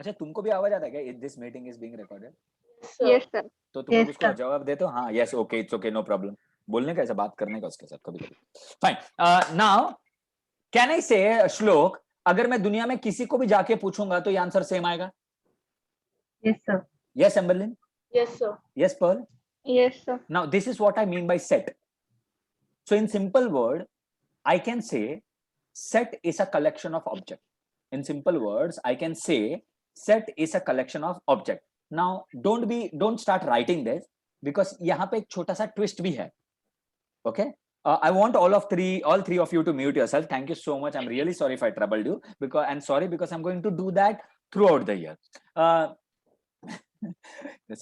अच्छा तुमको भी आवाज आता है क्या? This meeting is being recorded? Yes sir. तो तुम लोग उसको जवाब देते हो हाँ yes okay it's okay no problem, बोलने का ऐसा बात करने का उसके साथ कभी कभी। फाइन नाउ कैन आई से श्लोक, अगर मैं दुनिया में किसी को भी जाके पूछूंगा तो ये आंसर सेम आएगा? Yes sir. Yes Emberlin? Yes, sir. Yes Pearl? Yes sir. Now this is what I mean by set. So in simple word, I can say set is a collection of object. In simple words, I can say set is a collection of object. Now don't start writing this because यहाँ पे एक छोटा सा twist भी है. Okay? I want all three of you to mute yourself. Thank you so much. I'm really sorry if I troubled you because I'm going to do that throughout the year.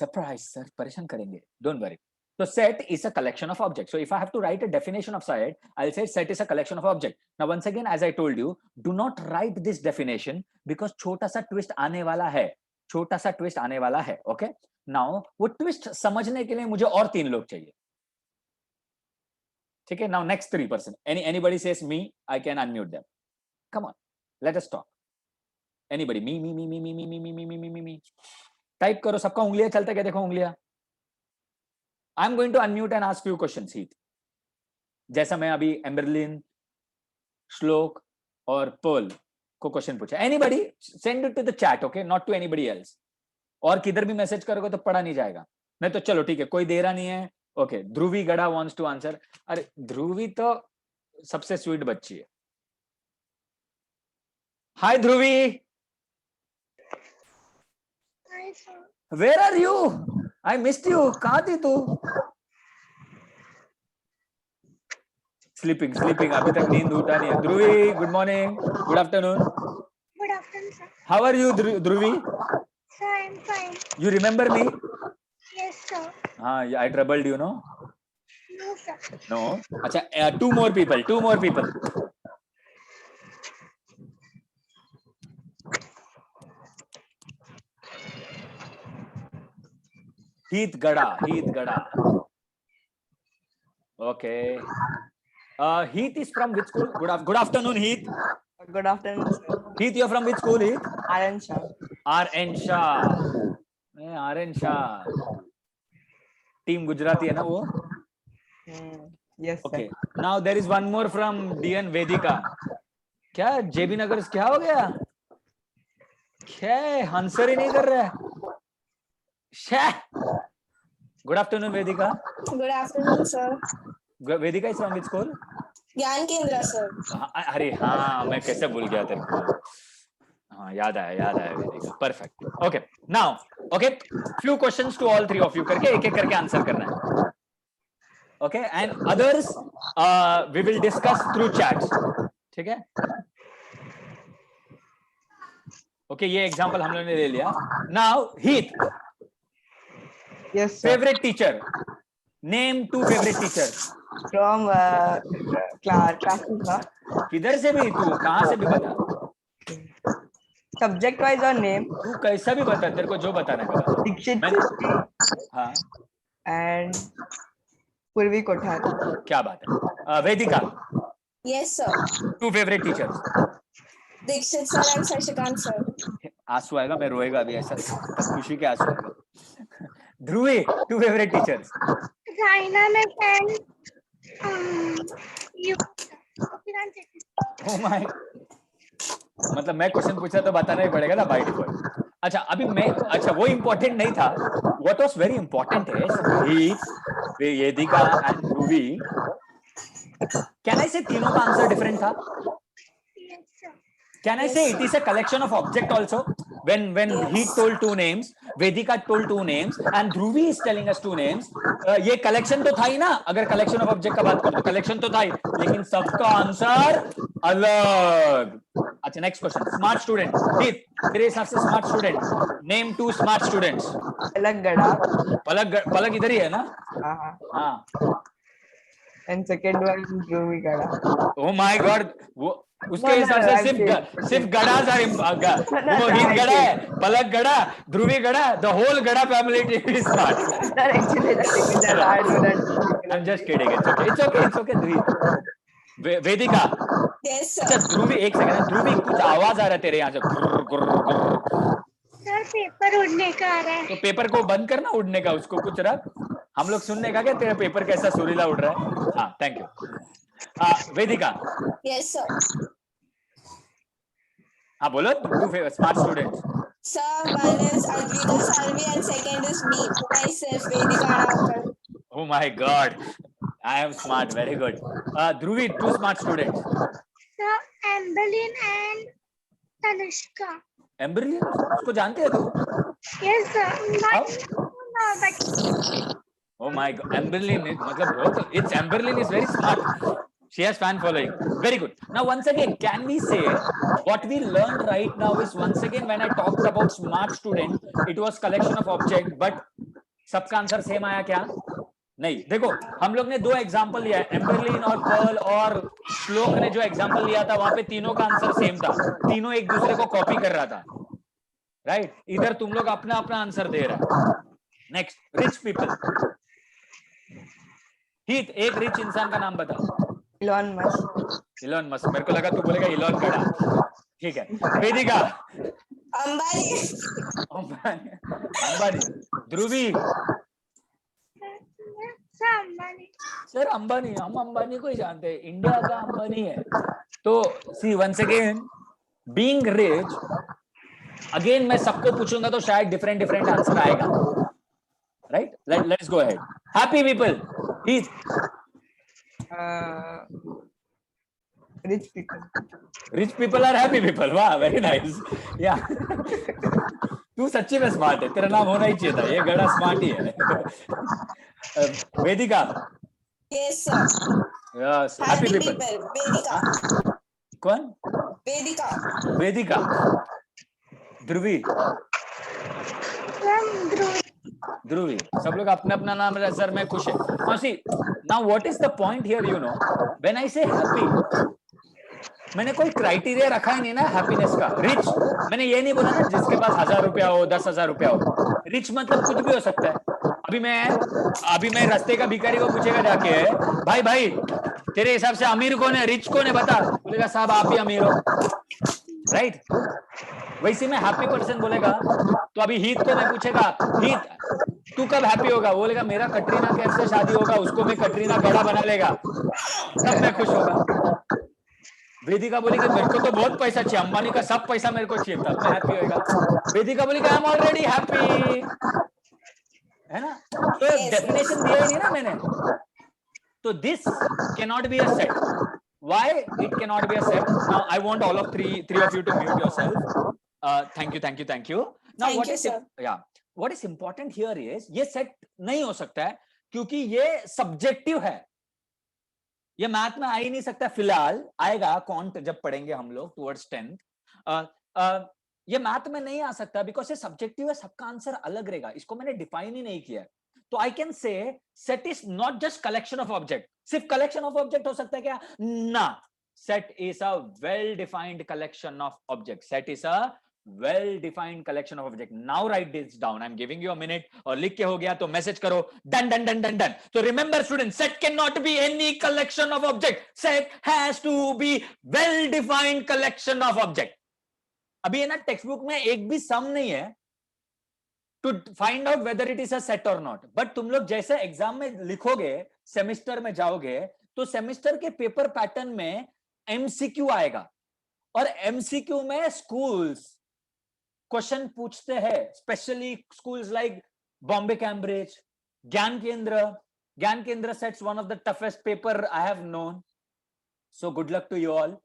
Surprise, sir. परेशान करेंगे. Don't worry. So set is a collection of objects. So if I have to write a definition of set, I'll say set is a collection of objects. Now once again, as I told you, do not write this definition because छोटा सा twist आने वाला है. छोटा सा twist आने वाला है. Okay? Now वो twist समझने के लिए मुझे और 3 लोग चाहिए. ठीक है? Now next 3 person. Anybody says me, I can unmute them. Come on, let us talk. Anybody? Me. Type करो, सबका उंगलियां चलता क्या? देखो उंगलियां. I am going to unmute and ask few questions हीट. जैसा मैं अभी एम्बरलिन, श्लोक और पर्ल को क्वेश्चन पूछा. Anybody send it to the chat, okay, not to anybody else. और किधर भी मैसेज करोगे तो पढ़ा नहीं जाएगा. नहीं तो चलो ठीक है, कोई दे रहा नहीं है. ओके, ध्रुवी गड़ा वांट्स टू आंसर. अरे ध्रुवी तो सबसे स्वीट बच्ची है. हाय ध्रुवी. Where are you? I missed you. कहाँ थी तू? Sleeping. अभी तक नींद उठा नहीं है. ध्रुवी, good morning. Good afternoon. Good afternoon, sir. How are you, Dhruvi? Sir, I'm fine. You remember me? Yes, sir. हाँ, I troubled you, no? No, sir. No. अच्छा, two more people. Heath Gada. Okay. Heath is from which school? Good afternoon, Heath. Good afternoon, sir. Heath, you're from which school, Heath? RN Shah. RN Shah. Team Gujarati है ना वो? Yes, Okay. sir. Now there is one more from DN Vedika. क्या JB नगर क्या हो गया? क्या answer ही नहीं कर रहा है? Good afternoon, Vedika. Good afternoon, sir. Vedika is from which school? Gyan Kendra, sir. अरे हाँ, मैं कैसे भूल गया तेरे को. हाँ, याद आया Vedika. Perfect. Okay. Now, okay, few questions to all 3 of you करके एक करके आंसर करना है. Okay, and others we will discuss through chats. ठीक है? Okay, ये example हम लोगों ने ले लिया. Now, Heath. Yes, sir. Favorite teacher. Name 2 favorite teachers. From classes, na? किधर से भी तू, कहाँ से भी बता. Subject wise or name? तू कैसा भी बता, तेरे को जो बताना है बता. Dikshit हाँ. and Purvi Kothari. क्या बात है. Vedika. Yes, sir. 2 favorite teachers. Dikshit, sir, and Shashikant, sir. आंसू आएगा, मैं रोएगा अभी ऐसा, खुशी के आंसू आएगा. ध्रुवी, 2 favorite teachers. Raina and you. Oh my. मतलब मैं क्वेश्चन पूछा तो बताना ही पड़ेगा ना बाय डिफॉल्ट. अच्छा अभी मैं, अच्छा वो इम्पोर्टेंट नहीं था. What was very important is he, Vedika and Dhruvi. Can I say तीनों का आंसर डिफरेंट था? Yes, sir. Can I say it is a collection of object also? When he told 2 names, Vedika told 2 names, and Dhruvi is telling us 2 names. ये collection तो था ही ना? अगर collection of object का बात करो तो collection तो था ही, लेकिन सबका आंसर अलग. अच्छा next question. Smart student. Heath, तेरे हिसाब से smart student. Name 2 smart students. Palak Gada. पलक इधर ही है ना? हाँ. And second one Dhruvi Gada. Oh my God. वो उसके हिसाब से सिर्फ गड़ा सा वो हीथ गड़ा है, पलक गड़ा, ध्रुवी गड़ा, the whole गड़ा family is smart. Sir, actually that I do that. I'm just kidding. It's okay. Vedika. Yes, अच्छा sir. ध्रुवी, एक सेकंड. ध्रुवी कुछ आवाज आ रहा है तेरे यहाँ से. सर पेपर उड़ने का आ रहा है। तो पेपर को बंद करना उड़ने का, उसको कुछ रख, हम लोग सुनने का क्या तेरा पेपर कैसा सुरीला उड़ रहा है। हाँ thank you. Vedika, Yes, sir. हाँ बोलो, two smart students. Sir, one is Advita Salvi and second is me, myself, Vedika Adavkar. Oh my God, I am smart, very good. Dhruvi, two smart students. Sir Emberlin and Tanushka. Emberlin, उसको जानते हैं तू? Yes sir How? But Oh my God, Amberlin is, मतलब बहुत, it's Amberlin is very smart. She has fan following. Very good. Now once again, can we say what we learned right now is once again when I talked about smart student, it was collection of object, but सबका answer same आया क्या? नहीं। देखो हम लोग ने दो example लिया है, एम्बरलिन और पर्ल और श्लोक ने जो एग्जांपल लिया था वहां पे तीनों का आंसर सेम था, तीनों एक दूसरे को कॉपी कर रहा था, राइट? इधर तुम लोग अपना अपना आंसर दे रहा है। Next, rich people. हीत, एक रिच इंसान का नाम बता। Elon Musk. इलॉन मस्क, मेरे को लगा तू बोलेगा इलॉन गड़ा। ठीक है, वेदिका। Ambani. अंबानी। ध्रुवी। सर अंबानी। सर अंबानी, हम अंबानी को ही जानते हैं, इंडिया का अंबानी है। तो see once again, being rich, again मैं सबको पूछूंगा तो शायद डिफरेंट डिफरेंट आंसर आएगा, right? Let's go ahead. Happy people. Rich people. Rich people are happy people. वाह, वेरी नाइस। या तू सच्ची में स्मार्ट है, तेरा नाम होना ही चाहिए था, ये गड़ा स्मार्ट ही है। वेदिका। Yes, sir. Yes, happy Happy people. people. Vedika. कौन? Vedika. वेदिका। ध्रुवी। ध्रुवी, सब लोग अपना अपना नाम रहे, सर मैं खुश है। Now see, now what is the point here, you know, when I say happy, मैंने कोई क्राइटेरिया रखा ही नहीं ना हैप्पीनेस का। रिच, मैंने ये नहीं बोला ना जिसके पास 1000 रुपया हो, 10,000 रुपया हो। रिच मतलब कुछ भी हो सकता है। अभी मैं रास्ते का भिखारी को पूछेगा जाके, भाई भाई तेरे हिसाब से अमीर कौन है, रिच कौन है, बता, बोलेगा साहब आप ही अमीर हो, राइट? वैसे में हैप्पी पर्सन बोलेगा। तो अभी हीत को मैं पूछेगा, हीत तू कब हैप्पी होगा, बोलेगा मेरा कटरीना कैफ से शादी होगा, उसको मैं कटरीना गड़ा बना लेगा, तब मैं खुश होगा। वेदिका बोलेगी मेरे को तो बहुत पैसा चाहिए, अंबानी का सब पैसा मेरे को चाहिए, तब मैं हैप्पी होगा। वेदिका बोलेगी आई एम ऑलरेडी हैप्पी, है ना? तो डेफिनेशन दिया ही नहीं ना मैंने। तो this can not B a set. Why it cannot be a set? Now I want all of three of you to mute yourself. Thank you. Now Thank you, sir. what is important here is ये set नहीं हो सकता है क्योंकि ये subjective है, ये math में आ ही नहीं सकता। फिलहाल आएगा कॉन्ट जब पढ़ेंगे हम लोग टुवर्ड्स 10th। ये मैथ में नहीं आ सकता बिकॉज ये सब्जेक्टिव है, सबका आंसर अलग रहेगा, इसको मैंने डिफाइन ही नहीं किया। तो I can say set is not just collection of object. सिर्फ कलेक्शन ऑफ ऑब्जेक्ट हो सकता है क्या? ना, set is a well defined collection of object. Set is a well defined collection of object. Now write this down, I am giving you a minute, और लिख के हो गया तो मैसेज करो done done done done done. तो remember student, set can not be any collection of object, set has to be well defined collection of object. अभी है ना टेक्स्ट बुक में एक भी सम नहीं है to find out whether it is a set और नॉट। बट तुम लोग जैसे एग्जाम में लिखोगे, सेमिस्टर में जाओगे, तो सेमिस्टर के पेपर पैटर्न में एमसीक्यू आएगा, और एमसीक्यू में स्कूल्स क्वेश्चन पूछते हैं, specially schools like Bombay Cambridge, Gyan Kendra sets one of the toughest paper I have known, so good luck to you all.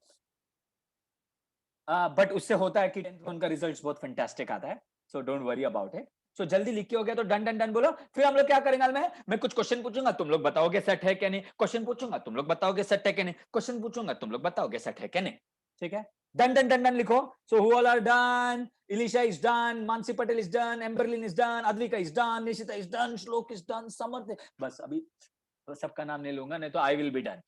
But उससे होता है कि 10th उनका रिजल्ट बहुत फैंटास्टिक आता है, so don't worry about it. So जल्दी लिख के हो गया तो डन डन डन बोलो। फिर हम लोग क्या करेंगे, मैं कुछ क्वेश्चन पूछूंगा, तुम लोग बताओगे सेट है क्या नहीं, क्वेश्चन पूछूंगा, तुम लोग बताओगे सेट है क्या नहीं, क्वेश्चन पूछूंगा, तुम लोग बताओगे सेट है क्या नहीं। ठीक है, डन डन डन डन लिखो। So who all are done? Ilisha is done, Mansi Patel is done, Emberlin is done, Advika is done, Nishita is done, Shlok is done, Samarth. बस अभी तो सबका नाम नहीं लूंगा, नहीं तो आई विल बी डन।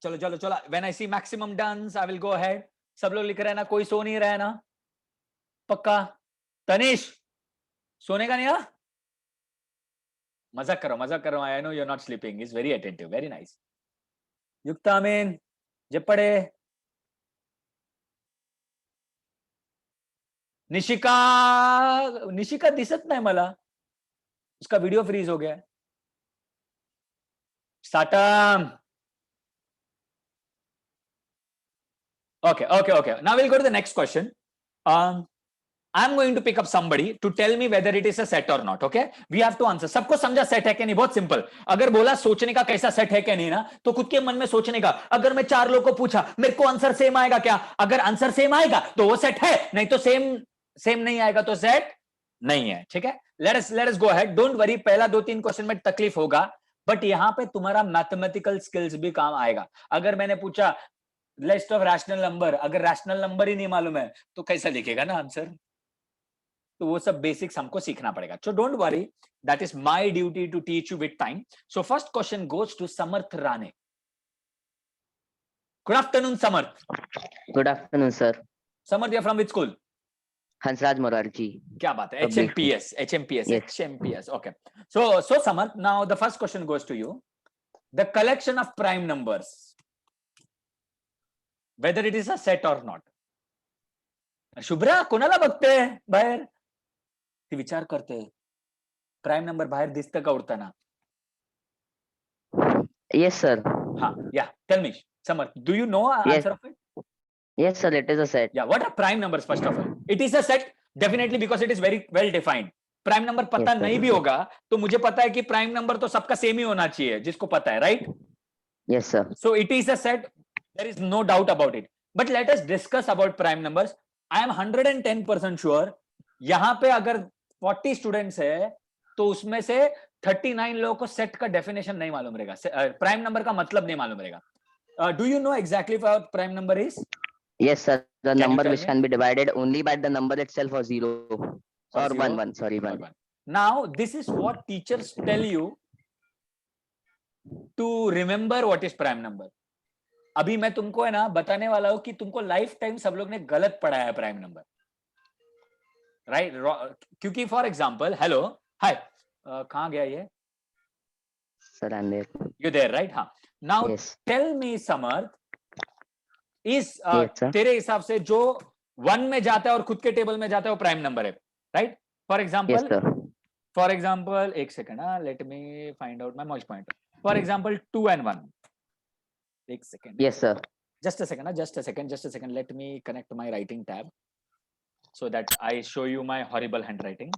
चलो चलो चलो, when I see maximum dones I will go ahead. सब लोग लिख रहे हैं ना, कोई सो नहीं रहा है ना? पक्का? तनिष सोने का नहीं है? मजाक करो, I know you are not sleeping, is very attentive, very nice. Yukta mean जब पढ़े निशिका निशिका दिसत नाही मला, उसका व्हिडिओ फ्रीज हो गया है. Satam. Okay. Now we'll go to the next question. I'm going to pick up somebody to tell me whether it is a set or not. Okay? We have to answer. सबको समझा set है कि नहीं? बहुत simple. अगर बोला सोचने का कैसा सेट है कि नहीं ना, तो खुद के मन में सोचने का. अगर मैं 4 लोगों को पूछा, मेरे को आंसर सेम आएगा क्या? अगर आंसर सेम आएगा तो वो सेट है, नहीं तो सेम नहीं आएगा तो सेट नहीं है. ठीक है? Let us go ahead. Don't worry. पहला 2-3 क्वेश्चन में तकलीफ होगा, बट यहां पे तुम्हारा मैथमेटिकल स्किल्स भी काम आएगा. अगर मैंने पूछा लिस्ट ऑफ रैशनल नंबर, अगर रैशनल नंबर ही नहीं मालूम है तो कैसा लिखेगा ना आंसर? तो वो सब बेसिक्स हमको सीखना पड़ेगा. So don't worry, that is my duty to teach you with time. So first question goes to Samarth Rane. Good afternoon Samarth. Good afternoon sir. Samarth, you are from which school? Hansraj Morarji. क्या बात है. Public HMPS. Okay. So Samarth, now the first question goes to you. The collection of prime numbers, whether it is a set or not. Shubhra, कोणाला बघते बाहेर? ती विचार करते, prime number बाहेर दिसतं का उडताना? Yes sir. हा, yeah, tell me, Samarth, do you know the Yes. answer of it? Yes sir, it is a set. Yeah, what are prime numbers first of all? It is a set definitely because it is very well defined. Prime number पता Yes, sir. नहीं भी होगा तो मुझे पता है कि prime number तो सबका सेम ही होना चाहिए, जिसको पता है, right? Yes sir. So it is a set, there is no doubt about it. But let us discuss about prime numbers. I am 110% sure यहाँ पे अगर 40 स्टूडेंट्स है तो उसमें से 39 लोगों को सेट का डेफिनेशन नहीं मालूम रहेगा, प्राइम नंबर का मतलब नहीं मालूम रहेगा. Do you know exactly what prime number is? Yes sir. The Can you number tell which me? can be divided only by the number itself or 0 or zero? 1. Sorry, 1. Now this is what teachers tell you to remember what is prime number. अभी मैं तुमको है ना बताने वाला हूं कि तुमको लाइफ टाइम सब लोग ने गलत पढ़ाया है प्राइम नंबर, राइट? क्योंकि फॉर एग्जांपल, हेलो, हाय, कहाँ गया ये? Sir, I'm there. You there, right? हाँ. Now Yes. Tell me Samarth, इस Yes, sir. तेरे हिसाब से जो 1 में जाता है और खुद के टेबल में जाता है वो प्राइम नंबर है, right? For Yes example, sir. एक second, let me find out my moist point. For example 2 and 1. एक second, Yes sir. just a second, let me connect my writing tab so that I show you my horrible handwriting,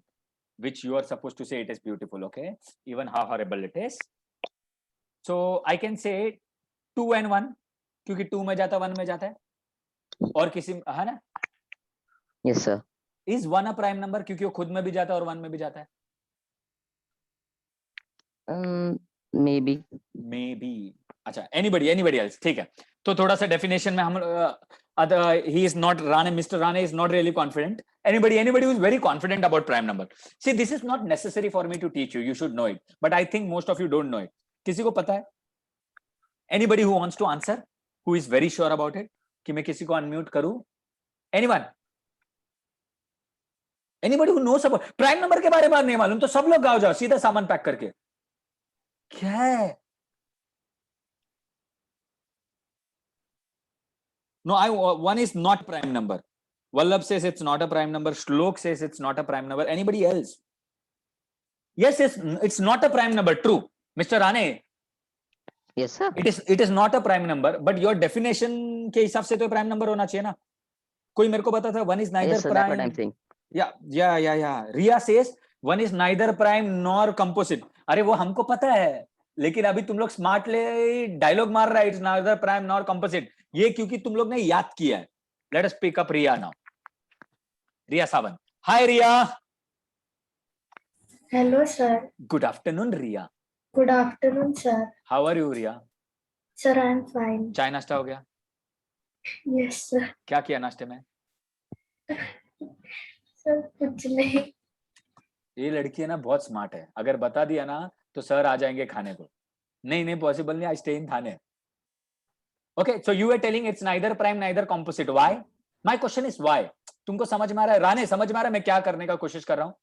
which you are supposed to say it is beautiful. Okay, even how horrible it is. So I can say 2 and 1 क्योंकि 2 में जाता 1 में जाता है, और किसी, है ना? Yes sir. Is 1 a prime number क्योंकि वो खुद में भी जाता है और 1 में भी जाता है? Maybe. अच्छा, anybody else? ठीक है. तो थोड़ा सा डेफिनेशन में हम he is not Rane, Mr. Rane is not really confident. Anybody who is very confident about prime number. See, this is not necessary for me to teach you. You should know it. But I think most of you don't know it. किसी को पता है? Anybody who wants to answer? Who is very sure about it? कि मैं किसी को unmute करूं? Anyone? Anybody who knows about prime number के बारे में नहीं मालूम तो सब लोग गाँव जाओ सीधा सामान पैक करके. क्या है? No, 1 is not prime number. Vallabh says it's not a prime number. Shlok says it's not a prime number. Anybody else? Yes, it's not a prime number. True, Mr. Rane. Yes sir. It is not a prime number. But your definition के हिसाब से तो prime number होना चाहिए ना? कोई मेरे को बता था 1 is neither Yes sir, that's what I'm prime. saying. Yeah. Ria says 1 is neither prime nor composite. अरे वो हमको पता है, लेकिन अभी तुम लोग स्मार्टली डायलॉग मार रहा है, it's neither prime nor composite. ये क्योंकि तुम लोग ने याद किया है. Let us pick up Riya now. Riya Sawant. Hi Riya. Hello, sir. Good afternoon Riya. Good afternoon, sir. How are you Riya? Sir, I'm fine. चाय नाश्ता हो गया? Yes, sir. क्या किया नाश्ते में? Sir, कुछ नहीं. ये लड़की है ना बहुत स्मार्ट है, अगर बता दिया ना तो सर आ जाएंगे खाने को. नहीं पॉसिबल नहीं, I stay in Thane. Okay, so you were telling it's neither prime neither composite. Why? My question is why. तुमको समझ में आ रहा है? राणे, समझ में आ रहा है मैं क्या करने का कोशिश कर रहा हूँ?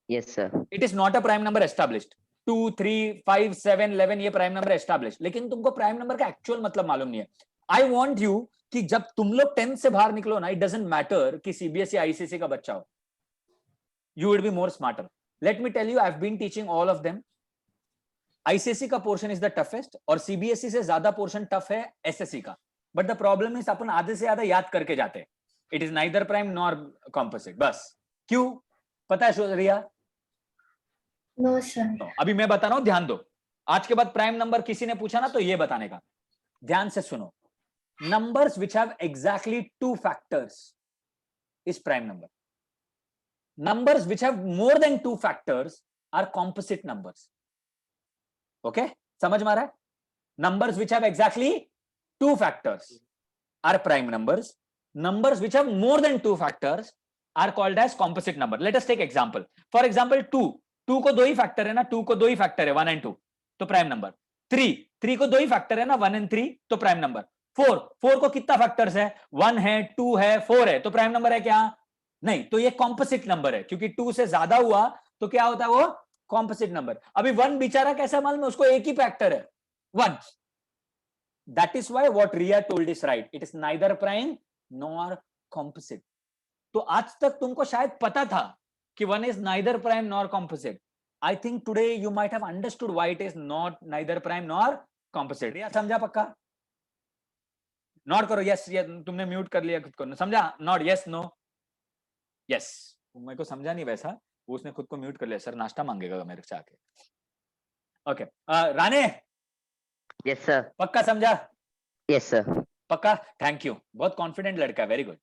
Yes sir. It is not a prime number established. 2, 3, 5, 7, 11 ये prime number established. लेकिन तुमको prime number का actual मतलब मालूम नहीं है. I want you कि जब तुम लोग 10th से बाहर निकलो ना, इट डजंट मैटर कि सीबीएसई आईसीएसई का बच्चा हो, you will be more smarter. Let me tell you, I have been teaching all of them. ICSE का पोर्शन इज द टफेस्ट और सीबीएसई से ज्यादा पोर्शन टफ है एसएससी का. बट द प्रॉब्लम इज अपन आधे से ज्यादा याद करके जाते हैं. It is neither prime nor composite. बस क्यों पता है रिया? No, sir. अभी मैं बता रहा हूं, ध्यान दो. आज के बाद प्राइम नंबर किसी ने पूछा ना तो ये बताने का. ध्यान से सुनो. Numbers which have exactly 2 factors is prime number. Numbers which have more than 2 factors are composite numbers. Okay? समझ में आ रहा है? Numbers which have exactly 2 factors are prime numbers. Numbers which have more than 2 factors are called as composite number. Let us take example. For example, 2. 2 को 2 ही factor है ना, 2 को 2 ही factor है, 1 and 2, तो प्राइम नंबर. 3 को 2 ही फैक्टर है ना, 1 and 3, तो प्राइम नंबर. 4 को कितना फैक्टर्स है? 1 है, 2 है, 4 है, तो प्राइम नंबर है क्या? नहीं. तो ये कॉम्पोजिट नंबर है, क्योंकि 2 से ज्यादा हुआ तो क्या होता है वो? Composite number. अभी 1 बेचारा कैसा मालूम है, उसको एक ही फैक्टर है 1. That is why what Riya told is right. It is neither prime nor composite. तो आज तक तुमको शायद पता था कि 1 is neither prime nor composite. I think today you might have understood why it is not neither prime nor composite. Riya समझा पक्का? नॉट करो यस. तुमने म्यूट कर लिया खुद को. समझा? Not yes no yes. मेरे को समझा नहीं वैसा, उसने खुद को म्यूट कर लिया. सर नाश्ता मांगेगा मेरे से आके. ओके राणे. Yes, sir. पक्का समझा? Yes, sir. पक्का. Thank you. बहुत कॉन्फिडेंट लड़का है. Very good.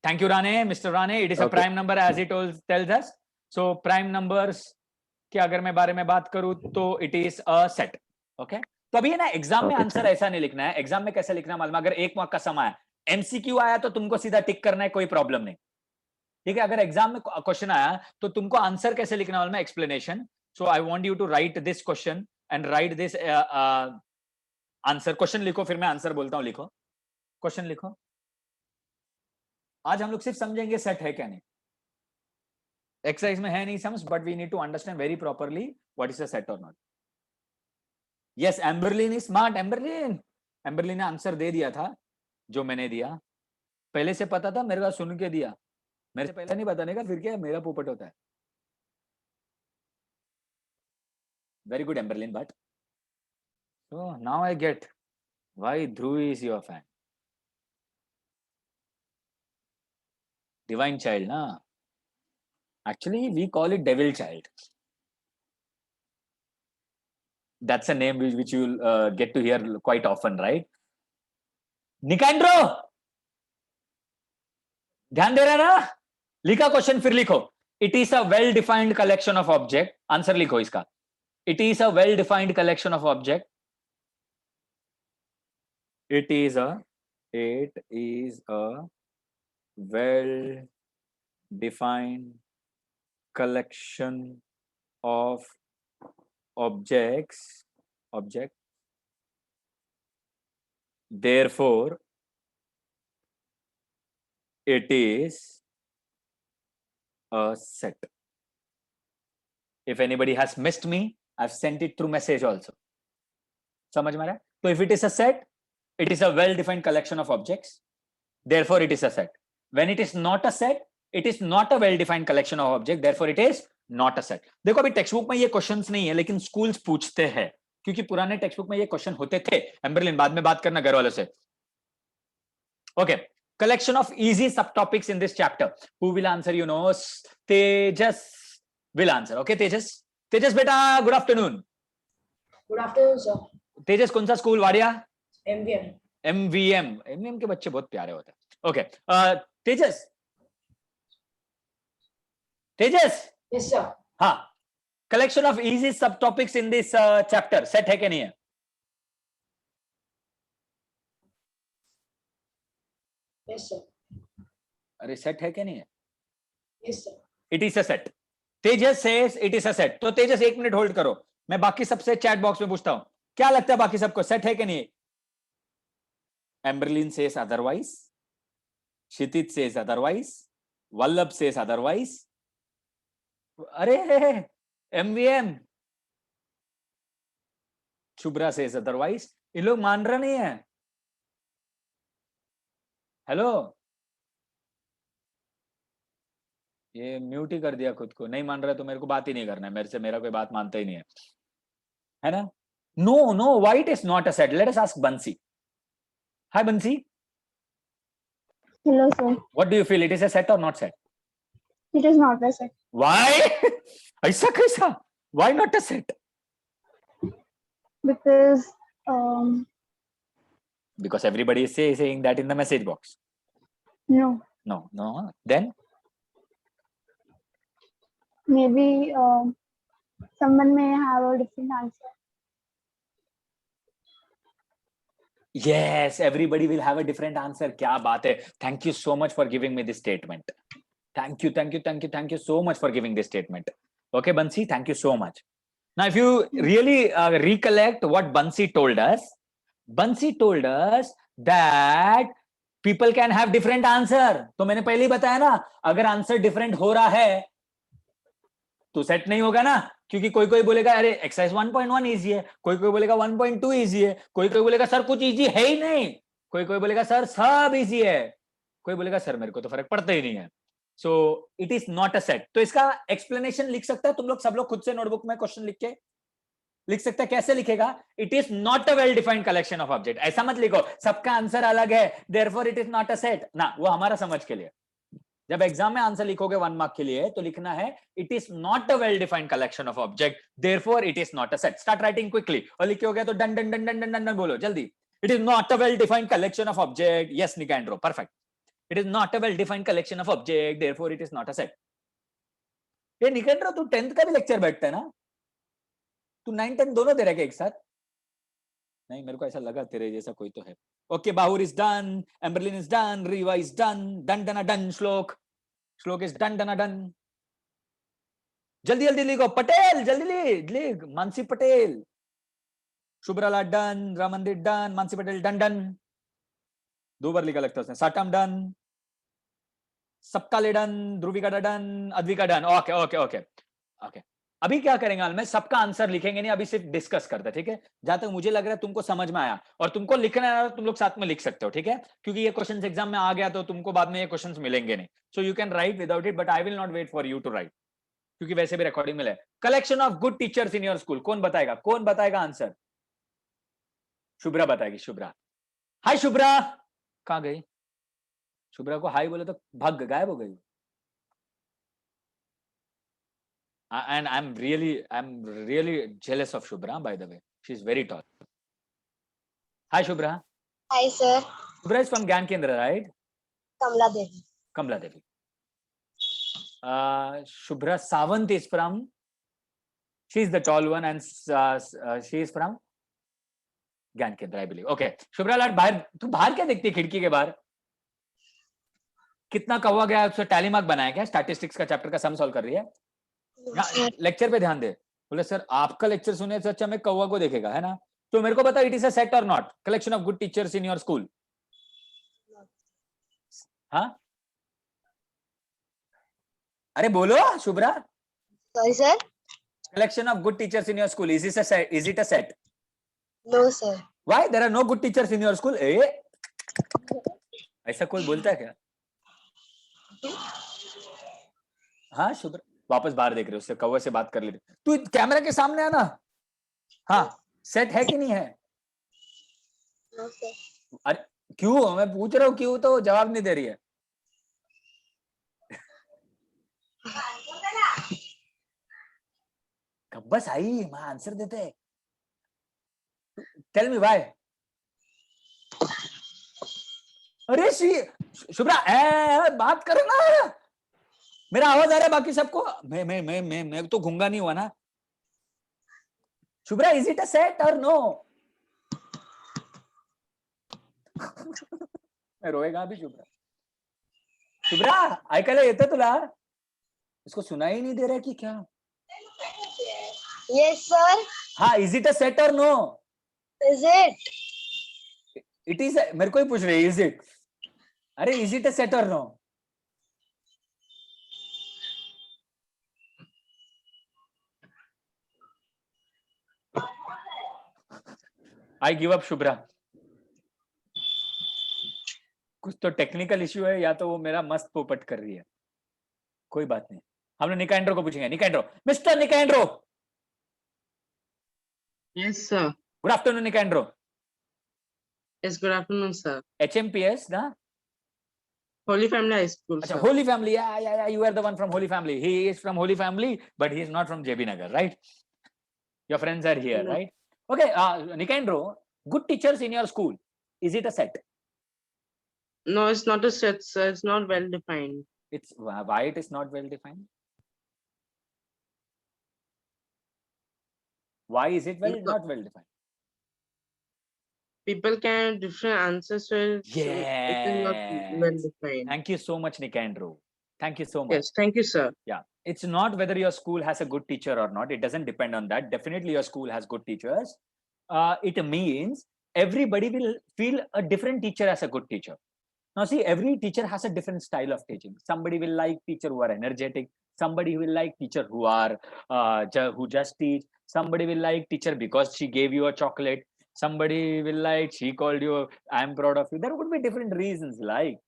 Thank you Rane. Mister Rane, it is a Okay. Prime number as it tells us. So prime numbers के अगर मैं बारे में बात करूं तो it is a set. Okay. तो अभी है ना, एग्जाम में Okay, आंसर ऐसा नहीं लिखना है. एग्जाम में कैसे लिखना है मालूम है? अगर 1 मार्क का सम आया, एमसीक्यू आया तो तुमको सीधा टिक करना है, कोई प्रॉब्लम नहीं. ठीक है. अगर एग्जाम में क्वेश्चन आया तो तुमको आंसर कैसे लिखना मालूम है? Explanation. So I want you to write this question and write this answer. Question लिखो, फिर मैं आंसर बोलता हूं. लिखो, क्वेश्चन लिखो. आज हम लोग सिर्फ समझेंगे सेट है क्या नहीं. एक्सरसाइज में है नहीं समझ, but we need to understand very properly what is a set और not. Yes, Emberlin is smart. Emberlin ने आंसर दे दिया था जो मैंने दिया. पहले से पता था, मेरे को सुन के दिया. मेरे से पहले नहीं बताने का, फिर क्या मेरा पोपट होता है. Very good Emberlin. But so now I get why Dhruv is your fan. Divine child, na? Actually, we call it devil child. That's a name which you'll get to hear quite often, right? Nicandro, ध्यान दे रहा ना? लिखा question, फिर लिखो. It is a well-defined collection of object. Answer लिखो इसका. It is a well-defined collection of object. It is a well-defined collection of objects. Therefore, it is a set. If anybody has missed me, I've sent it through message also. समझ में आ रहा है? तो if it is a set, it is a well-defined collection of objects. Therefore, it is a set. When it is not a set, it is not a well-defined collection of objects. Therefore, it is not a set. देखो अभी text book में ये questions नहीं है, लेकिन schools पूछते हैं, क्योंकि पुराने टेक्स्ट बुक में ये क्वेश्चन होते थे. एम्बरलिन, बाद में बात करना घर वालों से. Okay. Collection of easy subtopics in this chapter. Who will answer? You know, Tejas will answer. Okay, Tejas. Tejas beta, good afternoon. Good afternoon, sir. तेजस कौन सा स्कूल? वाडिया. MVM. एमवीएम के बच्चे बहुत प्यारे होते हैं. ओके. तेजस. Yes, sir. हाँ. Collection of easy सब topics in this chapter set है कि नहीं है? Yes, sir. अरे सेट है कि नहीं है? Yes, sir. It is a set. Tejas says it is a set. तो तेजस 1 मिनट होल्ड करो, मैं बाकी सबसे चैट बॉक्स में पूछता हूं, क्या लगता है बाकी सबको सेट है कि नहीं? Emberlin says otherwise, Kshitij says otherwise, Vallabh says otherwise. अरे एमवीएम, शुभ्रा सेज अदरवाइज. इन लोग मान रहा नहीं है. हेलो, ये म्यूट ही कर दिया खुद को. नहीं मान रहा तो मेरे को बात ही नहीं करना है. मेरे से मेरा कोई बात मानता ही नहीं है ना. No no, why it is not a set. Let us ask Bansi. Hi Bansi, Hello, sir. What do you feel, it is a set और not set? It is not a set why? ऐसा कैसा? Why not a set? because Because everybody is saying that in the message box. no, No. Then maybe someone may have a different answer. yes, everybody will have a different answer. क्या बात है. Thank you so much for giving me this statement. Thank you so much for giving this statement. Okay, Bansi, thank you so much. Now, if you really recollect what Bansi told us that people can have different answer. तो मैंने पहले ही बताया ना, अगर answer different हो रहा है तो सेट नहीं होगा ना. क्योंकि कोई कोई बोलेगा अरे एक्सरसाइज 1.1 इजी है, कोई कोई बोलेगा 1.2 इजी है, कोई कोई बोलेगा सर कुछ इजी है ही नहीं, कोई कोई बोलेगा सर सब इजी है, कोई बोलेगा सर मेरे को तो फर्क पड़ता ही नहीं है. So it is not a set. तो इसका एक्सप्लेनेशन लिख सकता है तुम लोग, सब लोग खुद से नोटबुक में क्वेश्चन लिख के लिख सकते हैं. कैसे लिखेगा? It is not a well defined collection of object. ऐसा मत लिखो सबका आंसर अलग है therefore it is not a set ना. वो हमारा समझ के लिए. जब एग्जाम में आंसर लिखोगे 1 मार्क के लिए तो लिखना है it is not a well defined collection of object therefore it is not a set. Start writing quickly. और लिखे हो गया तो done done done done done done बोलो जल्दी. It is not a well defined collection of object. Yes Nicandro, perfect. It is not a well defined collection of object therefore it is not a set. ये Nicandro तू 10th का भी lecture बैठता है ना? तू 9 10 दोनों दे रहा है एक साथ? नहीं, मेरे को ऐसा लगा तेरे जैसा कोई तो है. Okay, Bahur is done, Emberlin is done, Riva is done, done done done. Shlok is done done done. जल्दी जल्दी लिखो. पटेल जल्दी लिख. मानसी पटेल, शुभ्राला डन, रामंदिर done, Mansi Patel done done. 2 बार लिखा लगता है उसने. साटम डन, सबका ले done, Dhruvika done, Advika done. Okay okay okay okay. अभी क्या करेंगे हाल में, सबका आंसर लिखेंगे नहीं, अभी सिर्फ डिस्कस करते हैं. ठीक है, जहां तक मुझे लग रहा है तुमको समझ में आया और तुमको लिखना है तुम लोग साथ में लिख सकते हो. ठीक है, क्योंकि ये क्वेश्चंस एग्जाम में आ गया तो तुमको बाद में ये क्वेश्चंस मिलेंगे नहीं. So you can write without it, but I will not wait for you to write, क्योंकि वैसे भी रिकॉर्डिंग मिले. Collection of good teachers in your school. कौन बताएगा आंसर? शुभ्रा बताएगी. शुभ्रा, हाय शुभ्रा. कहां गई शुभ्रा? को हाय बोले तो भाग गायब हो गई. And I'm really jealous of Shubhra, by the way. She's very tall. Hi Shubhra. Hi, sir. Shubhra is from Gyan Kendra, right? Kamla Devi. Kamla Devi. Shubhra Sawant is from, she's the tall one, and she is from Gyan Kendra, I believe. Okay. Shubhra लाड बाहर, तू बाहर क्या देखती है खिड़की के बाहर? कितना कौवा गया है उससे टैली मार्क बनाया क्या? स्टैटिस्टिक्स का चैप्टर का सम सॉल्व कर रही है. लेक्चर पे ध्यान दे. बोले सर आपका लेक्चर सुनने से अच्छा मैं कौवा को देखेगा, है ना? तो मेरे को बता, इट इज अ सेट और not? Collection of good teachers in your school. हाँ, अरे बोलो Shubhra. Sorry, sir. Collection of good teachers in your school, is it a set? No, sir. Why? There are no good teachers in your school? ऐसा कोई बोलता है क्या? हाँ शुभ्रा वापस बाहर देख रहे हो, उससे कौवे से बात कर ले. तू कैमरा के सामने आना. हाँ, सेट है कि नहीं है? No, sir. अरे क्यों? मैं पूछ रहा हूँ क्यों, तो जवाब नहीं दे रही है. बस आई मैं आंसर देते. Tell me why. अरे शुभ्रा बात करो ना. मेरा आवाज आ रहा है बाकी सबको? मैं तो गूंगा नहीं हुआ ना. Shubhra, is it a set और नो? मैं रोएगा अभी शुभ्रा. शुभ्रा ऐकायला येतं तुला? इसको सुनाई ही नहीं दे रहा है कि क्या? Yes, sir. हाँ, इज इट अ सेट और no? Is it? It is. मेरे को ही पूछ रहे इज इट. अरे इज इट अ सेट और no? I give up Shubhra. कुछ तो टेक्निकल इश्यू है या तो वो मेरा मस्त पोपट कर रही है, कोई बात नहीं। हम लोग निकांड्रो को पूछेंगे। Nicandro, mister Nicandro, Yes, sir. Good afternoon Nicandro. Yes, good afternoon, sir. HMPS ना? Holy Family High School, अच्छा, sir. Holy Family, yeah, you are the one from Holy Family. He is from Holy Family, but he is not from JB Nagar, right? Your friends are here, No. right? Okay, Nikandro, good teachers in your school, is it a set? No, it's not a set, sir. It's not well defined. It's why it is not well defined? Why is it Because not well defined? people can have different answers, so it is not well Yes. defined. Thank you so much, Nikandro. Thank you so much. Yes, thank you, sir. Yeah, it's not whether your school has a good teacher or not. It doesn't depend on that. Definitely your school has good teachers. It means everybody will feel a different teacher as a good teacher. Now see, every teacher has a different style of teaching. Somebody will like teacher who are energetic. Somebody will like teacher who are who just teach. Somebody will like teacher because she gave you a chocolate. Somebody will like she called you, I'm proud of you. There would be different reasons like.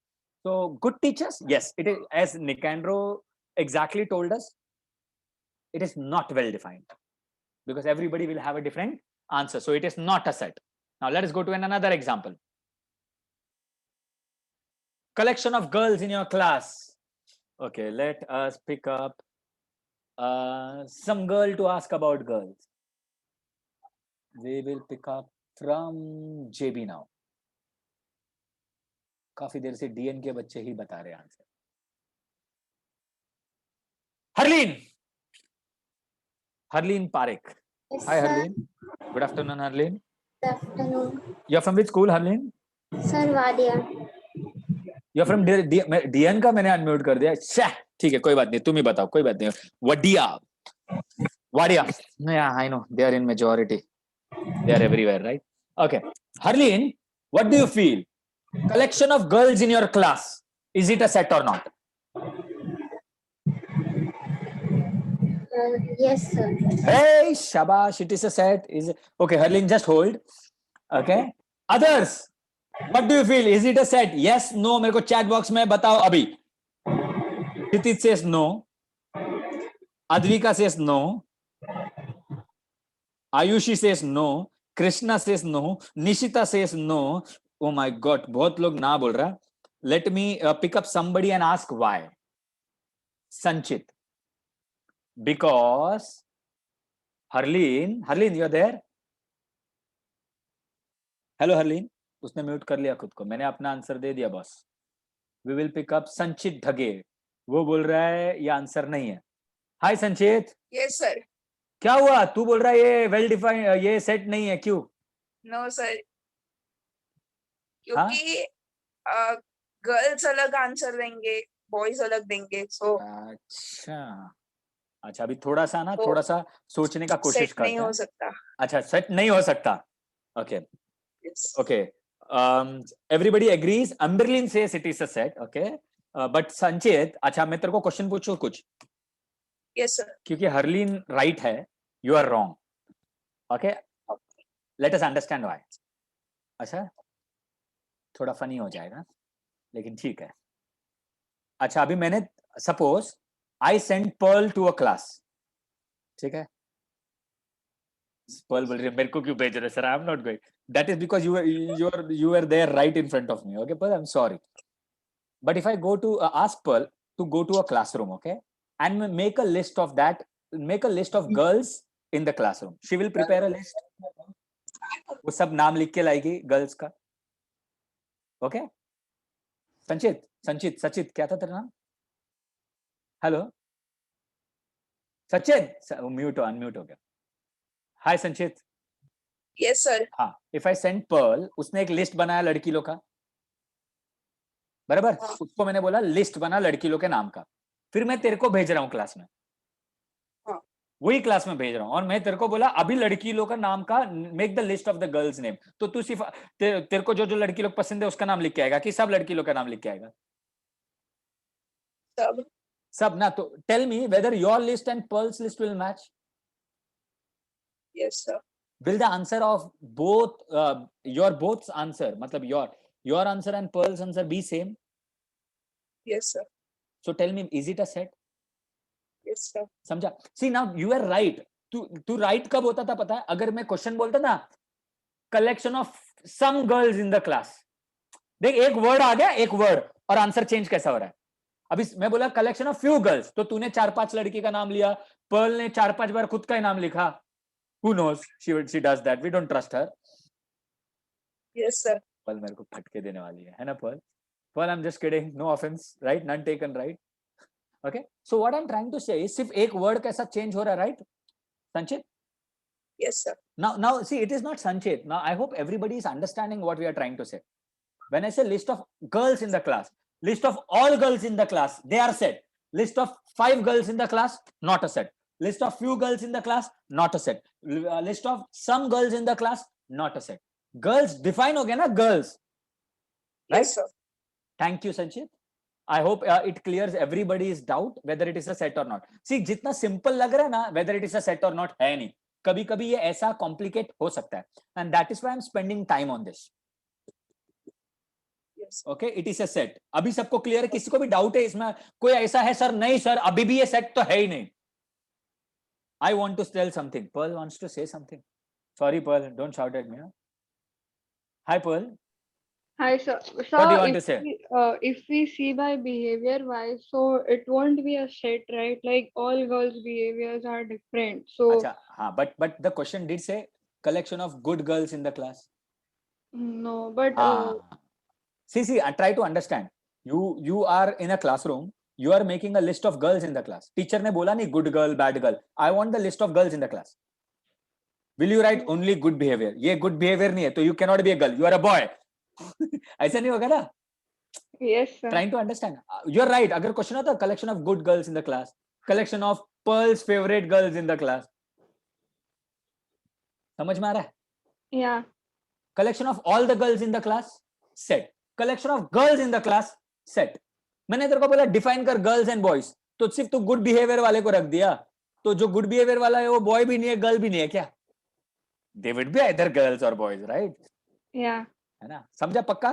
So good teachers, yes, it is as Nikandro exactly told us, it is not well defined because everybody will have a different answer. So it is not a set. Now let us go to another example. Collection of girls in your class. Okay, let us pick up some girl to ask about girls. We will pick up from JB now. काफी देर से DN के बच्चे ही बता रहे answer. Harleen Parekh. Yes, Hi, sir. Harleen. Good afternoon, Harleen. Good afternoon. You're from which school, Harleen? Sir, Wadia. You're from DN का मैंने unmute कर दिया. ठीक है, कोई बात नहीं, तुम ही बताओ, कोई बात नहीं. Wadia. Yeah, I know. They are in majority. They are everywhere, right? Okay. Harleen, what do you feel? Collection of girls in your class, is it a set or not? Yes, sir. Hey, shabash, it is a set. Is it? Okay, Harleen, just hold. Okay. Others, what do you feel? Is it a set? Yes, no, मेरे को chat box में बताओ अभी. Kshitij says no. Advika says no. Ayushi says no. Krishna says no. Nishita says no. Oh my God, बहुत लोग ना बोल रहा. Let me pick up somebody and ask why. Sanchit. Because Harleen, you're there? Hello, Harleen. उसने mute कर लिया खुद को. मैंने अपना आंसर दे दिया boss. We will pick up संचित धगे. वो बोल रहा है ये आंसर नहीं है. Hi संचित. Yes, sir. क्या हुआ? तू बोल रहा है ये वेल डिफाइंड, ये सेट नहीं है, क्यों? No, sir. क्योंकि गर्ल्स अलग आंसर देंगे, बॉयज अलग देंगे, सो अच्छा अभी थोड़ा सा ना, थोड़ा सा सोचने का कोशिश सेट करते नहीं हो हैं. सकता. अच्छा, सेट नहीं हो सकता. Okay. Yes. Okay. Everybody agrees. Amberlin says it is a set. Okay. But Sanchit, अच्छा मैं तेरे को क्वेश्चन पूछूं कुछ? Yes, sir. क्योंकि हरलीन राइट है, you are wrong. Okay. Let us understand why. अच्छा, थोड़ा फनी हो जाएगा, लेकिन ठीक है. अच्छा, अभी मैंने suppose I sent Pearl to a class. ठीक है. Pearl बोल रही है मेरे को क्यों भेज रहे sir? I am not going. That is because you were there right in front of me. Okay, Pearl, I'm sorry. But if I go to ask Pearl to go to a classroom, okay, and make a list of that, make a list of girls in the classroom. She will prepare a list. वो सब नाम लिख के लाएगी girls का. Okay? सचित क्या था तेरा नाम? हेलो सचित, म्यूट अनम्यूट हो गया. हाय संचित. Yes, sir. हाँ, इफ आई सेंड पर्ल, उसने एक लिस्ट बनाया लड़की लोग का, बराबर. उसको मैंने बोला लिस्ट बना लड़की लोग के नाम का. फिर मैं तेरे को भेज रहा हूँ क्लास में, वही क्लास में भेज रहा हूँ, और मैं तेरे को बोला अभी लड़की लोग का नाम का make the list of the girls name. तो तू सिर्फ तेरे को जो लड़की लोग पसंद है उसका नाम लिख के आएगा कि सब लड़की लोग का नाम लिख के आएगा? सब ना. तो tell me whether your list and Pearl's list will match. Yes, sir. will the answer of both your both's answer, matlab your answer and Pearl's answer be same? Yes, sir. So tell me, is it a set? Yes, sir. समझा? See, now you are right. तू right कब होता था पता है? अगर मैं question बोलता ना, collection of some girls in the class. देख, एक वर्ड आ गया, एक वर्ड, और आंसर चेंज कैसा हो रहा है? अभी मैं बोला कलेक्शन ऑफ फ्यू गर्ल्स, तो तूने 4-5 लड़की का नाम लिया, पर्ल ने 4-5 बार खुद का ही नाम लिखा. Who knows? She does that. We don't trust her. Yes, sir. Pearl मेरे को फटके देने वाली है ना Pearl? Pearl, I'm just kidding. No offense, right? None taken, right? Okay. So what I'm trying to say is सिर्फ एक word कैसा चेंज हो रहा है, right? संचित? Yes, sir. Now see, it is not Sanchit. Now I hope everybody is understanding what we are trying to say. When I say list of girls in the class, list of all girls in the class, they are set. List of 5 girls in the class, not a set. List of few girls in the class, not a set. List of some girls in the class, not a set. Girls define ho gaya na, girls. Right? Yes, sir. Thank you, Sanchit. I hope it clears everybody's doubt whether it is a set or not. See, जितना simple लग रहा है ना, whether it is a set or not है नहीं. कभी-कभी ये ऐसा complicate हो सकता है. And that is why I'm spending time on this. Yes. Okay, it is a set. अभी सबको clear है? किसी को भी doubt है इसमें? कोई ऐसा है सर? नहीं सर, अभी भी ये set तो है ही नहीं. I want to tell something. Pearl wants to say something. Sorry, Pearl, don't shout at me. Huh? Hi, Pearl. Hi, sir. What do you want to say? If we see by behavior wise, so it won't be a set, right? Like all girls' behaviors are different. So Acha, हाँ, but the question did say collection of good girls in the class. no, but See, I try to understand. You are in a classroom. You are making a list of girls in the class. Teacher ने बोला नहीं good girl, bad girl. I want the list of girls in the class. Will you write only good behavior? ये good behavior नहीं है, तो you cannot be a girl. You are a boy. ऐसा नहीं होगा ना? yes, sir. Trying to understand. You're right. अगर question होता collection of good girls in the class, collection of Pearl's favorite girls in the class. समझ में आ रहा है? Yeah. Collection of all the girls in the class, set. Collection of girls in the class, set. मैंने तेरे को बोला define कर girls and boys, तो सिर्फ तू गुड बिहेवियर वाले को रख दिया, तो जो गुड बिहेवियर वाला है वो बॉय भी नहीं है, गर्ल भी नहीं है क्या? They would be either girls और बॉयज, राइट? Yeah. है ना? समझा पक्का?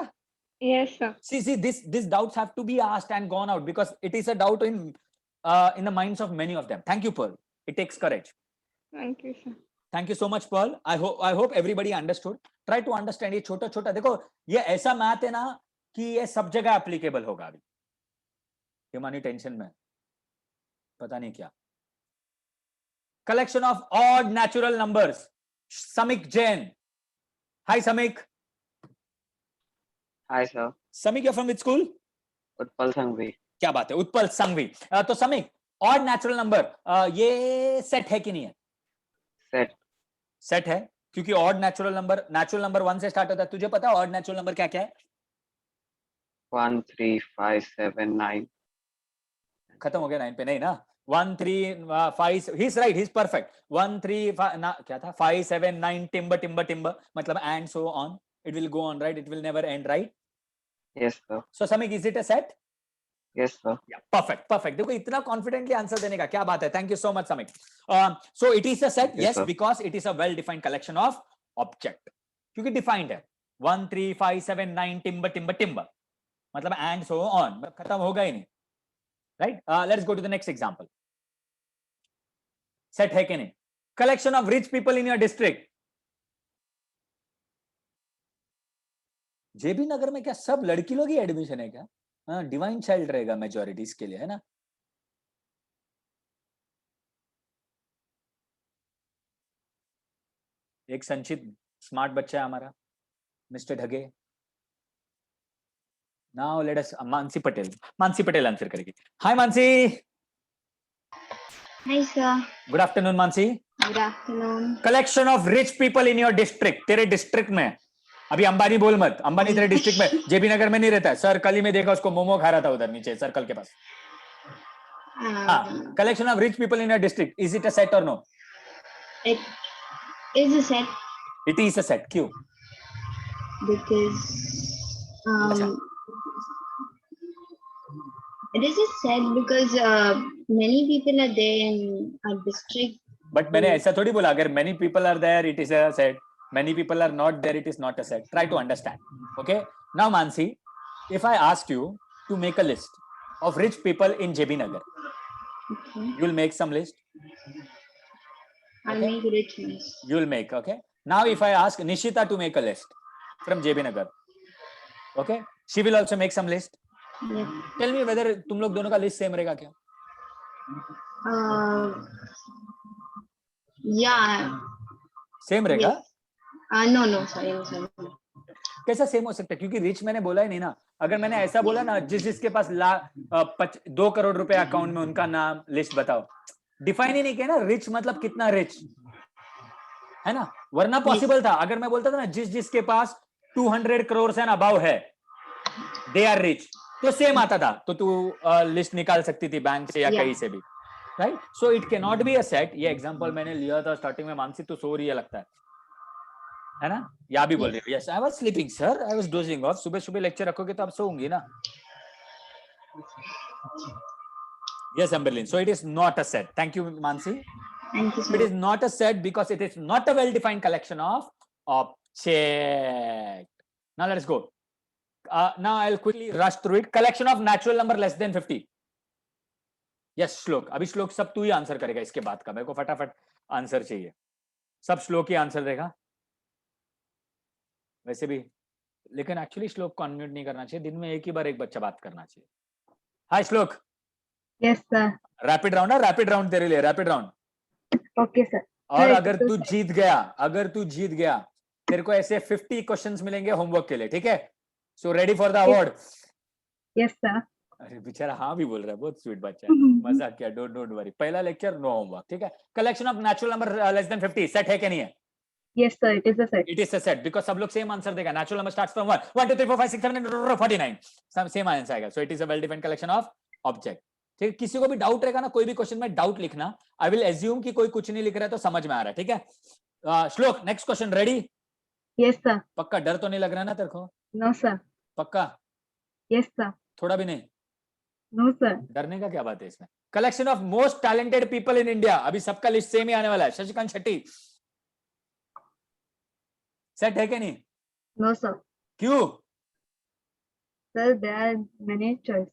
Yes, sir. See, this doubts have to be asked and gone out because it is a doubt in the minds of many of them. Thank you, Pearl. It takes courage. Thank you, sir. Thank you so much, Pearl. I hope everybody understood. Try to understand. ये छोटा छोटा देखो, ये ऐसा math है ना कि ये सब जगह एप्लीकेबल होगा. अभी हिमानी टेंशन में, पता नहीं क्या. Collection of odd natural numbers. Samik Jain. Hi, Samik. Hi, sir. Samik, you're from which school? Utpal Sangvi. क्या बात है, उत्पल संघवी. तो समीक, ऑड नेचुरल नंबर ये सेट है कि नहीं है? सेट है, क्योंकि ऑड नेचुरल नंबर 1 से स्टार्ट होता है. तुझे पता है ऑड नेचुरल नंबर क्या क्या है? 1, 3, 5, 7, 9. खत्म हो गया 9 पे? नहीं ना. 1, 3, 5. He is right, he is perfect. 1, 3, 5 ना, क्या था? 5, 7, 9. टिम्बर मतलब and so on. It will go on, right? It will never end, right? Yes, sir. So Samik, is it a set? Yes, sir. Yeah, perfect. देखो इतना confidently answer देने का क्या बात है. Thank you so much, Samik. So it is a set, yes, because it is a well-defined collection of object. क्योंकि defined है. 1, 3, 5, 7, 9. Timber मतलब and so on. खत्म होगा ही नहीं, right? Let's go to the next example. Set है कि नहीं? Collection of rich people in your district. जेबी नगर में क्या सब लड़की लोग ही एडमिशन है क्या? हाँ, डिवाइन चाइल्ड रहेगा मेजॉरिटीज के लिए, है ना? एक संचित स्मार्ट बच्चा है हमारा, mister Dhage. Now let us Mansi Patel answer करेगी. Hi Mansi. Hi, sir. Good afternoon Mansi. Good afternoon. Collection of rich people in your district. तेरे डिस्ट्रिक्ट में अभी अंबानी बोल मत. अंबानी तेरे डिस्ट्रिक्ट में जेबी नगर में नहीं रहता है. सर कल ही में देखा उसको, मोमो खा रहा था उधर नीचे सर्कल के पास. हाँ, collection of rich people in your district. Is it a set और no? It is a set it is a set. क्यों? because it is a set because many people are there in our district but मैंने ऐसा थोड़ी बोला अगर many people are there it is a set, many people are not there it is not a set. Try to understand. Okay, now Mansi, if I asked you to make a list of rich people in JB Nagar, Okay. you will make some list. I'll Okay. make richness. You will make. Okay, now if I ask Nishita to make a list from JB Nagar, okay, she will also make some list. Yeah. Tell me whether तुम लोग दोनों का list same रहेगा क्या? Yeah. Same रहेगा? Yes. No, sorry. कैसा same हो सकता है? क्योंकि रिच मैंने बोला ही नहीं ना. अगर मैंने ऐसा बोला ना जिसके पास 2 करोड़ रुपए अकाउंट में उनका नाम लिस्ट बताओ, डिफाइन ही नहीं किया ना रिच मतलब कितना रिच है ना. वरना पॉसिबल था अगर मैं बोलता था ना जिसके पास 200 करोड़ से अबाव है दे आर रिच, तो सेम आता था. तो तू लिस्ट निकाल सकती थी बैंक से या Yeah. कहीं से भी, right. So it can not B a set. ये एग्जांपल मैंने लिया था स्टार्टिंग में. मानसी तो सो रही है लगता है ना. या भी बोल रही है yes I was sleeping sir, I was dosing of. सुबह सुबह लेक्चर रखोगे तो आप सोऊंगी ना. Yes, Amberlin. So it is not a set. Thank you, Mansi. Thank you, It is sir. not a set because it is not a well-defined collection of object. Now let's go. Now I'll quickly rush through it. Collection of natural number less than 50. Yes, श्लोक. अभी श्लोक सब तू ही answer करेगा इसके बाद का. मेरे को फटाफट आंसर चाहिए. सब श्लोक ही आंसर देगा. वैसे भी लेकिन एक्चुअली श्लोक को अनम्यूट नहीं करना चाहिए. दिन में एक ही बार एक बच्चा बात करना चाहिए. हाय श्लोक. Yes, sir. रैपिड राउंड है. रैपिड राउंड तेरे लिए. Rapid round. Okay, sir. और Right, अगर तो तू जीत गया तेरे को ऐसे 50 क्वेश्चंस मिलेंगे होमवर्क के लिए. ठीक है. So ready for the award. Yes, sir. अरे बेचारा हाँ भी बोल रहा है. बहुत स्वीट बच्चा है. मजाक किया. Don't worry. पहला लेक्चर नो होमवर्क. ठीक है. Collection of natural number less than 50 set है कि नहीं है? Yes, sir. It is a set. It is a set because सब लोग सेम आंसर देगा. नेचुरल नंबर स्टार्ट्स फ्रॉम 1 1 2 3 4 5 6 7 8 49 सब सेम आंसर आएगा. So it is a well defined collection of object. ठीक है. किसी को भी डाउट रहेगा ना कोई भी क्वेश्चन में डाउट लिखना. आई विल एज्यूम कि कोई कुछ नहीं लिख रहा है तो समझ में आ रहा है. ठीक है. श्लोक next question. Ready? Yes, sir. पक्का डर तो नहीं लग रहा है ना तेरे को? No, sir. पक्का? Yes, sir. थोड़ा भी नहीं? No, sir. डरने का क्या बात है इसमें? Collection of most talented people in India. अभी सबका लिस्ट सेम ही आने वाला है. शशिकांत शेट्टी सेट है कि नहीं? No, sir. क्यों? Sir, there are many choices.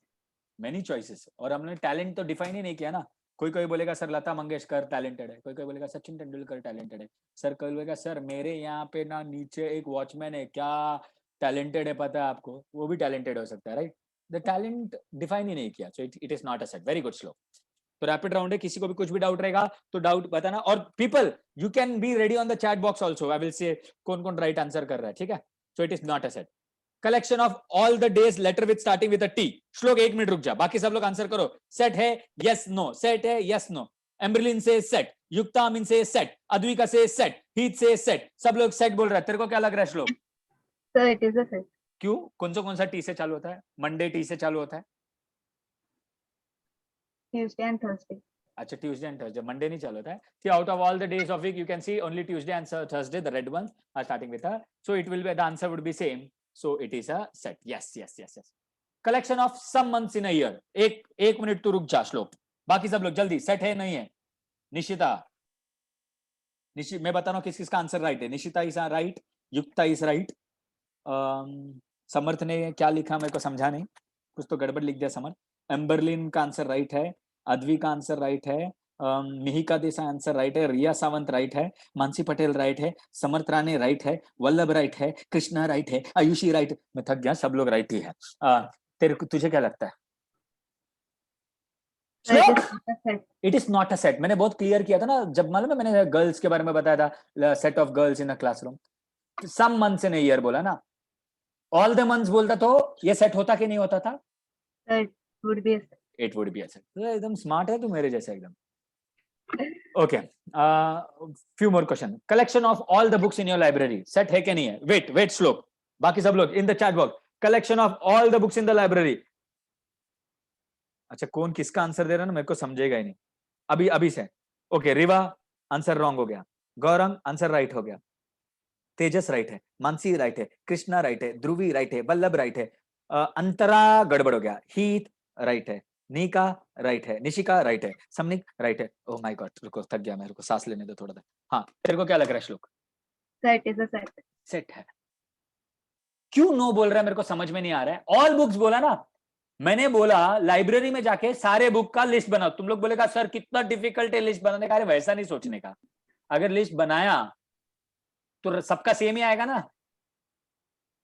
Many choices. और हमने टैलेंट तो डिफाइन ही नहीं किया ना. कोई बोलेगा सर लता मंगेशकर टैलेंटेड है. कोई बोलेगा सचिन तेंदुलकर टैलेंटेड है. सर कोई बोलेगा सर मेरे यहाँ पे ना नीचे एक वॉचमैन है क्या टैलेंटेड है पता है आपको? वो भी टैलेंटेड हो सकता है. राइट. द टैलेंट डिफाइन ही नहीं किया. So it is not a set. Very good श्लोक. तो रैपिड राउंड है. किसी को भी कुछ भी डाउट रहेगा तो डाउट बताना. और people you can be ready on the chat box also. I will say कौन राइट आंसर कर रहा है. ठीक है. So it is not a set. Collection of all the days later with starting with a T. श्लोक 1 minute रुक जा. बाकी सब लोग आंसर करो. सेट है यस नो. सेट है यस नो. एम्ब्रिलिन से सेट. युक्ता अमीन से सेट. अद्विका से सेट. हीत से सेट. सब लोग सेट बोल रहे हैं. तेरे को क्या लग रहा है श्लोक? Sir, it is a set. क्यों? कौन सा टी से चालू होता है? मंडे टी से चालू होता है. Tuesday and Thursday. अच्छा ट्यूसडे एंड थर्सडे. मंडे नहीं चालू होता है. See, out of all the days of week you can see only Tuesday and Thursday the red ones are starting with a. So it will be the answer would be same. So it is a set. Yes. Collection of some months in a year. एक minute तू रुक जा श्लोक. बाकी सब लोग जल्दी. Set है नहीं है? निशिता मैं बता रहा हूँ किस किसका आंसर राइट है. Nishita is right. Yukta is right. Samarth ने क्या लिखा मेरे को समझा नहीं. कुछ तो गड़बड़ लिख दिया समर्थ. एम्बरलिन का आंसर राइट है. अद्वी का आंसर राइट है. मिहिका देसाई आंसर राइट है. रिया सावंत राइट है. मानसी पटेल राइट है. समर्थ राणे राइट है. वल्लभ राइट है. कृष्णा राइट है. आयुषी राइट. मैं थक गया. सब लोग राइट ही है. तुझे क्या लगता है? Sir, it is not a set. It is not a set. मैंने बहुत क्लियर किया था ना जब मालूम है मैंने गर्ल्स के बारे में बताया था. Set of girls in a classroom. Some months in a year बोला ना. ऑल द मंथ्स बोलता तो ये सेट होता कि नहीं होता था? Sir, it would be a set. It would be a set. एकदम स्मार्ट है तू मेरे जैसा एकदम. Okay. Few more question. Collection of all the books in your library. Set है कि नहीं है? वेट श्लोक. बाकी सब लोग in the chat box. Collection of all the books in the library. अच्छा कौन किसका आंसर दे रहा है ना मेरे को समझेगा ही नहीं. अभी से. ओके. रिवा आंसर रॉन्ग हो गया. गौरंग आंसर राइट हो गया. तेजस राइट है. मानसी राइट है. कृष्णा राइट है. ध्रुवी राइट है. वल्लभ राइट है. अंतरा गड़बड़ हो गया. हीत राइट है. नी का राइट है, निशिका राइट है, समनिक राइट है। ओह माय गॉड, रुको थक गया मैं, रुको सांस लेने दो थोड़ा सा। हाँ तेरे को क्या लग रहा है श्लोक? Set is a set. Set है। क्यों नो बोल रहा है मेरे को समझ में नहीं आ रहा है। ऑल बुक्स बोला ना, मैंने बोला लाइब्रेरी में जाके सारे बुक का लिस्ट बनाओ। तुम लोग बोलेगा सर कितना डिफिकल्ट है लिस्ट बनाने का। अरे वैसा नहीं सोचने का, अगर लिस्ट बनाया तो सबका सेम ही आएगा ना।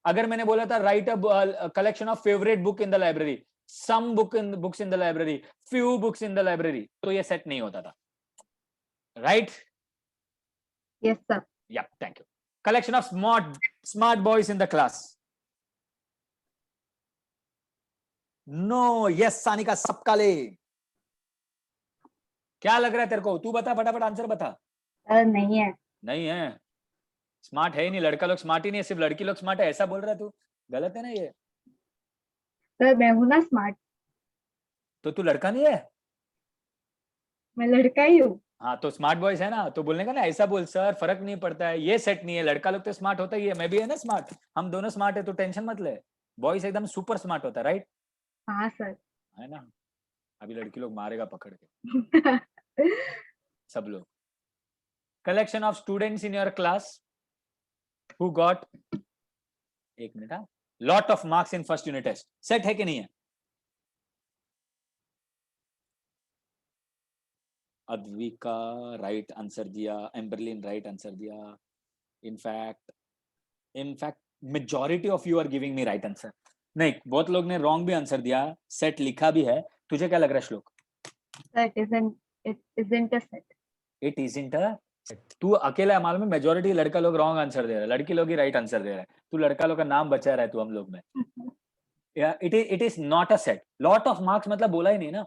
अगर मैंने बोला था right a collection of favourite book in the library, some books in the library, few books in the library, तो ये सेट नहीं होता था, right? Yes, sir. Yeah thank you. Collection of smart boys in the class, no. Yes Sanika, सबका ले। क्या लग रहा है तेरे को? तू बता, फटाफट आंसर बता। नहीं है। नहीं है, स्मार्ट है ही नहीं, लड़का लोग स्मार्ट ही नहीं है, सिर्फ लड़की लोग स्मार्ट है, ऐसा बोल रहा है तू? गलत है ना ये। सर मैं हूँ ना स्मार्ट, तो तू लड़का नहीं है? मैं लड़का ही हूँ। हाँ तो स्मार्ट बॉयज है ना, तो बोलने का ना ऐसा बोल, सर फर्क नहीं पड़ता है, ये सेट नहीं है, लड़का लोग तो स्मार्ट होता ही है, मैं भी है ना स्मार्ट, हम दोनों स्मार्ट है, तो टेंशन मत ले। बॉयज एकदम सुपर स्मार्ट होता है, राइट? हाँ सर। है ना? अभी लड़की लोग मारेगा पकड़ के सब लोग। Collection of students in your class who got, एक मिनट, हाँ, lot of marks in first unit test, set है कि नहीं है? अद्विका राइट आंसर दिया, एम्बरलिन राइट आंसर दिया, in fact majority of you are giving me right answer. नहीं, बहुत लोग ने रॉन्ग भी आंसर दिया, सेट लिखा भी है। तुझे क्या लग रहा है श्लोक? It isn't a set. It isn't a set. तू अकेला है मालूम है, मेजॉरिटी लड़का लोग रॉन्ग आंसर दे रहा है, लड़की लोग ही राइट आंसर दे रहा है। तू लड़का लोग का नाम बचा रहा है तू हम लोग में। It is not a set. Lot of marks मतलब बोला ही नहीं ना।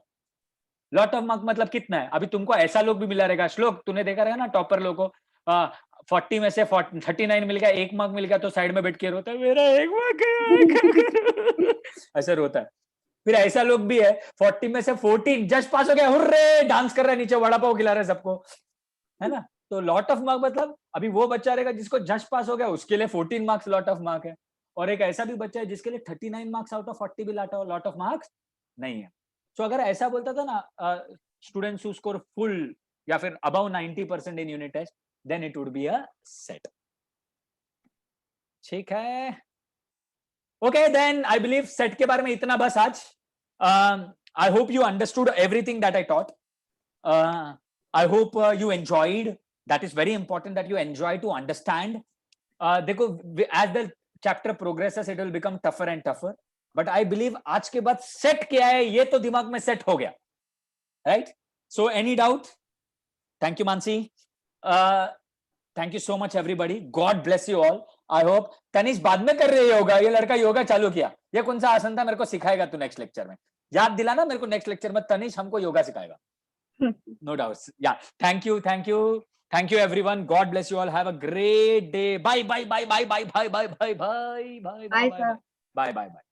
लॉट ऑफ मार्क्स मतलब कितना है? अभी तुमको ऐसा लोग भी मिला रहेगा श्लोक, तूने देखा रहेगा ना टॉपर लोग को, 40 में से 39 मिल गया, 1 मार्क मिल गया तो साइड में बैठ के रोता है, मेरा 1 मार्क गया ऐसा रोता है। फिर ऐसा लोग भी है 40 में से 14 जस्ट पास हो गया, हुर्रे, डांस कर रहा है नीचे, वड़ा पाव खिला रहा है सबको, है ना? तो लॉट ऑफ मार्क मतलब अभी वो बच्चा रहेगा जिसको जस्ट पास हो गया, उसके लिए 14 मार्क्स लॉट ऑफ मार्क है। और एक ऐसा भी बच्चा है जिसके लिए 39 मार्क्स आउट ऑफ 40 भी लॉट ऑफ मार्क्स नहीं है। तो अगर ऐसा बोलता था ना स्टूडेंट्स हु स्कोर फुल या फिर above 90% in unit test, then it would be a set. ठीक है, okay, then I believe set के बारे में इतना बस आज। I hope you understood everything that I taught. I hope you enjoyed. That is very important that you enjoy to understand. देखो, as the chapter progresses it will become tougher and tougher, but I believe आज के बाद set क्या है ये तो दिमाग में सेट हो गया, right? So any doubt? Thank you Mansi, thank you so much everybody, God bless you all. I hope Tanish बाद में कर रहे योगा, ये लड़का योगा चालू किया, ये कौन सा आसन था? मेरे को सिखाएगा तू नेक्स्ट लेक्चर में, याद दिलाना मेरे को नेक्स्ट लेक्चर में, तनिष हमको योगा सिखाएगा, no doubt. Yeah thank you everyone, God bless you all, have a great day, bye bye bye bye bye bye bye bye bye bye bye bye bye bye.